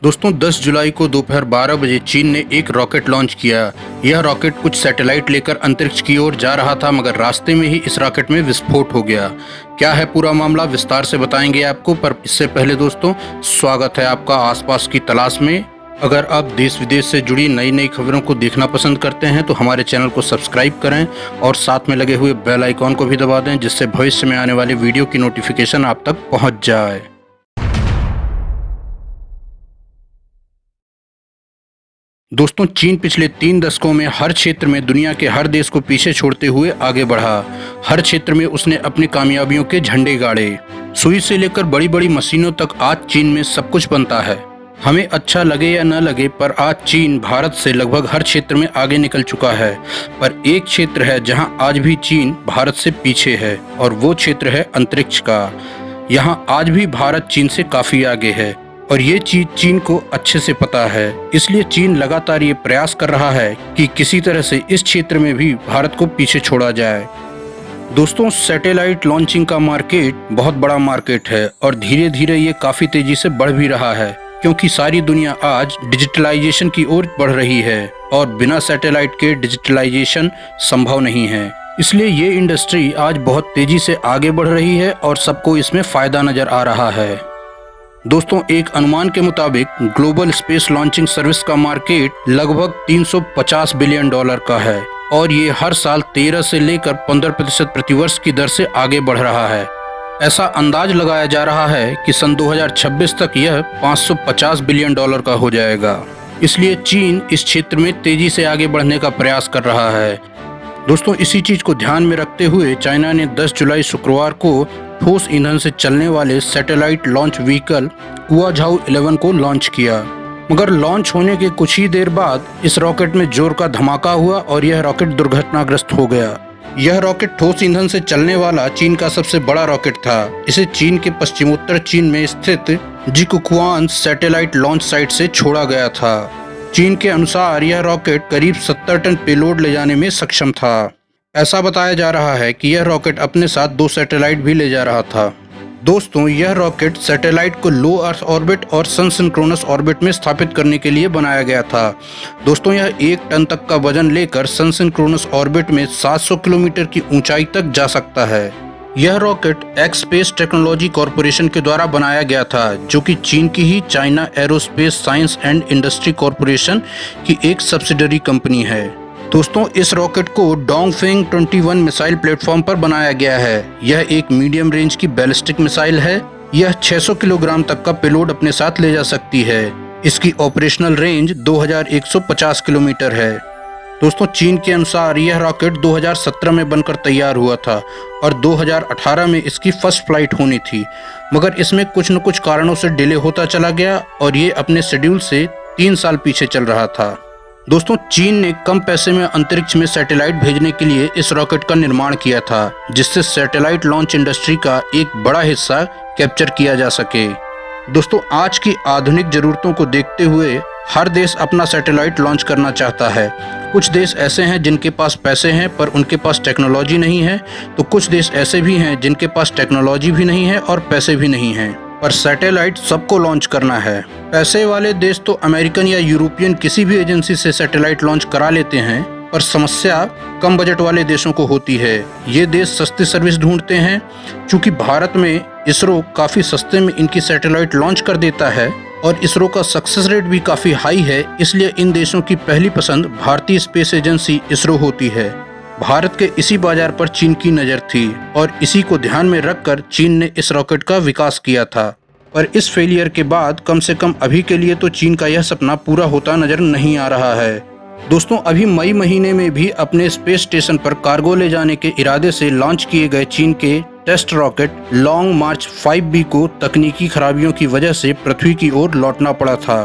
दोस्तों 10 जुलाई को दोपहर 12 बजे चीन ने एक रॉकेट लॉन्च किया। यह रॉकेट कुछ सैटेलाइट लेकर अंतरिक्ष की ओर जा रहा था, मगर रास्ते में ही इस रॉकेट में विस्फोट हो गया। क्या है पूरा मामला, विस्तार से बताएंगे आपको, पर इससे पहले दोस्तों स्वागत है आपका आसपास की तलाश में। अगर आप देश विदेश से जुड़ी नई नई खबरों को देखना पसंद करते हैं तो हमारे चैनल को सब्सक्राइब करें और साथ में लगे हुए बेल आइकॉन को भी दबा दें, जिससे भविष्य में आने वाली वीडियो की नोटिफिकेशन आप तक पहुंच जाए। दोस्तों चीन पिछले 3 दशकों में हर क्षेत्र में दुनिया के हर देश को पीछे छोड़ते हुए आगे बढ़ा। हर क्षेत्र में उसने अपनी कामयाबियों के झंडे गाड़े। सुई से लेकर बड़ी बड़ी मशीनों तक आज चीन में सब कुछ बनता है। हमें अच्छा लगे या न लगे, पर आज चीन भारत से लगभग हर क्षेत्र में आगे निकल चुका है। पर एक क्षेत्र है जहां आज भी चीन भारत से पीछे है, और वो क्षेत्र है अंतरिक्ष का। यहां आज भी भारत चीन से काफी आगे है, और ये चीज चीन को अच्छे से पता है। इसलिए चीन लगातार ये प्रयास कर रहा है कि किसी तरह से इस क्षेत्र में भी भारत को पीछे छोड़ा जाए। दोस्तों सैटेलाइट लॉन्चिंग का मार्केट बहुत बड़ा मार्केट है, और धीरे धीरे ये काफी तेजी से बढ़ भी रहा है, क्योंकि सारी दुनिया आज डिजिटलाइजेशन की ओर बढ़ रही है, और बिना सैटेलाइट के डिजिटलाइजेशन संभव नहीं है। इसलिए ये इंडस्ट्री आज बहुत तेजी से आगे बढ़ रही है और सबको इसमें फायदा नजर आ रहा है। दोस्तों एक अनुमान के मुताबिक ग्लोबल स्पेस लॉन्चिंग सर्विस का मार्केट लगभग 350 बिलियन डॉलर का है, और ये हर साल 13 से लेकर 15% प्रतिवर्ष की दर से आगे बढ़ रहा है। ऐसा अंदाज लगाया जा रहा है कि सन 2026 तक यह 550 बिलियन डॉलर का हो जाएगा। इसलिए चीन इस क्षेत्र में तेजी से आगे बढ़ने का प्रयास कर रहा है। दोस्तों इसी चीज को ध्यान में रखते हुए चाइना ने 10 जुलाई शुक्रवार को ठोस ईंधन से चलने वाले सैटेलाइट लॉन्च व्हीकल कुआझाओ 11 को लॉन्च किया। मगर लॉन्च होने के कुछ ही देर बाद इस रॉकेट में जोर का धमाका हुआ और यह रॉकेट दुर्घटनाग्रस्त हो गया। यह रॉकेट ठोस ईंधन से चलने वाला चीन का सबसे बड़ा रॉकेट था। इसे चीन के पश्चिमोत्तर चीन में स्थित जिकुकुआन सैटेलाइट लॉन्च साइट से छोड़ा गया था। चीन के अनुसार यह रॉकेट करीब 70 टन पेलोड ले जाने में सक्षम था। ऐसा बताया जा रहा है कि यह रॉकेट अपने साथ 2 सैटेलाइट भी ले जा रहा था। दोस्तों यह रॉकेट सैटेलाइट को लो अर्थ ऑर्बिट और सन सिंक्रोनस ऑर्बिट में स्थापित करने के लिए बनाया गया था। दोस्तों यह 1 टन तक का वजन लेकर सन सिंक्रोनस ऑर्बिट में 700 किलोमीटर की ऊंचाई तक जा सकता है। यह rocket X Space Technology Corporation के द्वारा बनाया गया था, जो कि चीन की ही China Aerospace Science and Industry Corporation की एक सब्सिडरी कंपनी है। दोस्तों इस रॉकेट को डोंगफेंग 21 मिसाइल प्लेटफॉर्म पर बनाया गया है। यह एक मीडियम रेंज की बैलिस्टिक मिसाइल है। यह 600 किलोग्राम तक का पेलोड अपने साथ ले जा सकती है। इसकी ऑपरेशनल रेंज 2150 किलोमीटर है। दोस्तों चीन के अनुसार यह रॉकेट 2017 में बनकर तैयार हुआ था, और 2018 में इसकी फर्स्ट फ्लाइट होनी थी, मगर इसमें कुछ न कुछ कारणों से डिले होता चला गया और ये अपने शेड्यूल से 3 साल पीछे चल रहा था। दोस्तों चीन ने कम पैसे में अंतरिक्ष में सैटेलाइट भेजने के लिए इस रॉकेट का निर्माण किया था, जिससे सैटेलाइट लॉन्च इंडस्ट्री का एक बड़ा हिस्सा कैप्चर किया जा सके। दोस्तों आज की आधुनिक जरूरतों को देखते हुए हर देश अपना सैटेलाइट लॉन्च करना चाहता है। कुछ देश ऐसे हैं जिनके पास पैसे हैं पर उनके पास टेक्नोलॉजी नहीं है, तो कुछ देश ऐसे भी हैं जिनके पास टेक्नोलॉजी भी नहीं है और पैसे भी नहीं हैं, पर सैटेलाइट सबको लॉन्च करना है। पैसे वाले देश तो अमेरिकन या यूरोपियन किसी भी एजेंसी से सैटेलाइट लॉन्च करा लेते हैं, पर समस्या कम बजट वाले देशों को होती है। ये देश सस्ती सर्विस ढूंढते हैं। चूंकि भारत में इसरो काफी सस्ते में इनकी सैटेलाइट लॉन्च कर देता है और इसरो का सक्सेस रेट भी काफी हाई है, इसलिए इन देशों की पहली पसंद भारतीय स्पेस एजेंसी इसरो होती है। भारत के इसी बाजार पर चीन की नजर थी, और इसी को ध्यान में रखकर चीन ने इस रॉकेट का विकास किया था। पर इस फेलियर के बाद कम से कम अभी के लिए तो चीन का यह सपना पूरा होता नजर नहीं आ रहा है। दोस्तों अभी मई महीने में भी अपने स्पेस स्टेशन पर कार्गो ले जाने के इरादे से लॉन्च किए गए चीन के टेस्ट रॉकेट लॉन्ग मार्च 5B को तकनीकी खराबियों की वजह से पृथ्वी की ओर लौटना पड़ा था।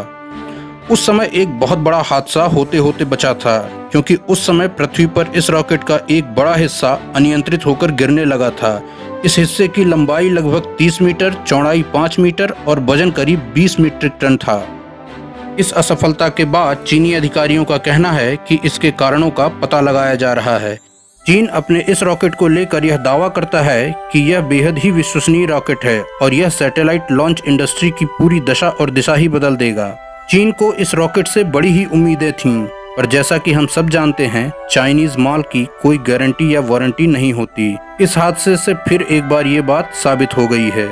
उस समय एक बहुत बड़ा हादसा होते होते बचा था, क्योंकि उस समय पृथ्वी पर इस रॉकेट का एक बड़ा हिस्सा अनियंत्रित होकर गिरने लगा था। इस हिस्से की लंबाई लगभग 30 मीटर, चौड़ाई 5 मीटर और वजन करीब 20 मीट्रिक टन था। इस असफलता के बाद चीनी अधिकारियों का कहना है कि इसके कारणों का पता लगाया जा रहा है। चीन अपने इस रॉकेट को लेकर यह दावा करता है कि यह बेहद ही विश्वसनीय रॉकेट है और यह सैटेलाइट लॉन्च इंडस्ट्री की पूरी दशा और दिशा ही बदल देगा। चीन को इस रॉकेट से बड़ी ही उम्मीदें थीं, पर जैसा कि हम सब जानते हैं, चाइनीज माल की कोई गारंटी या वारंटी नहीं होती। इस हादसे से फिर एक बार ये बात साबित हो गई है।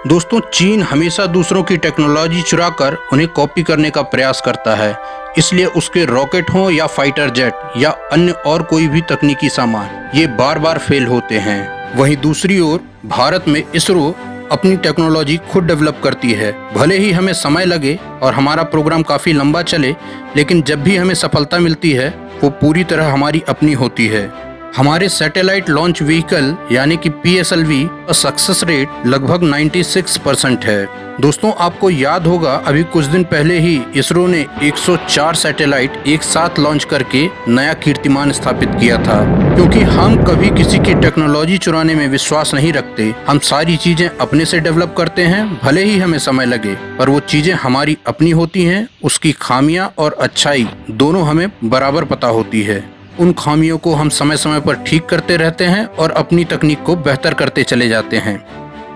दोस्तों, चीन हमेशा दूसरों की टेक्नोलॉजी चुराकर उन्हें कॉपी करने का प्रयास करता है, इसलिए उसके रॉकेट हो या फाइटर जेट या अन्य और कोई भी तकनीकी सामान, ये बार बार फेल होते हैं। वहीं दूसरी ओर भारत में इसरो अपनी टेक्नोलॉजी खुद डेवलप करती है। भले ही हमें समय लगे और हमारा प्रोग्राम काफी लंबा चले, लेकिन जब भी हमें सफलता मिलती है वो पूरी तरह हमारी अपनी होती है। हमारे सैटेलाइट लॉन्च व्हीकल यानी कि PSLV का सक्सेस रेट लगभग 96% है। दोस्तों, आपको याद होगा अभी कुछ दिन पहले ही इसरो ने 104 सैटेलाइट एक साथ लॉन्च करके नया कीर्तिमान स्थापित किया था। क्योंकि हम कभी किसी की टेक्नोलॉजी चुराने में विश्वास नहीं रखते, हम सारी चीजें अपने से डेवलप करते हैं, भले ही हमें समय लगे, पर वो चीजें हमारी अपनी होती हैं। उसकी खामियां और अच्छाई दोनों हमें बराबर पता होती है। उन खामियों को हम समय समय पर ठीक करते रहते हैं और अपनी तकनीक को बेहतर करते चले जाते हैं।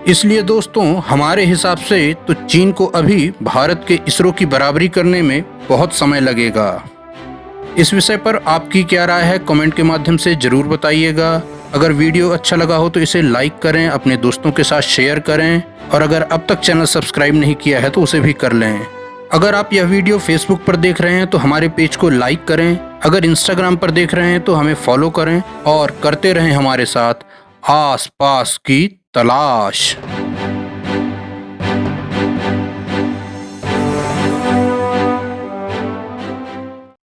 इसलिए दोस्तों, हमारे हिसाब से तो चीन को अभी भारत के इसरो की बराबरी करने में बहुत समय लगेगा। इस विषय पर आपकी क्या राय है, कमेंट के माध्यम से जरूर बताइएगा। अगर वीडियो अच्छा लगा हो तो इसे लाइक करें, अपने दोस्तों के साथ शेयर करें, और अगर अब तक चैनल सब्सक्राइब नहीं किया है तो उसे भी कर लें। अगर आप यह वीडियो फेसबुक पर देख रहे हैं तो हमारे पेज को लाइक करें, अगर इंस्टाग्राम पर देख रहे हैं तो हमें फॉलो करें, और करते रहें हमारे साथ आस पास की तलाश।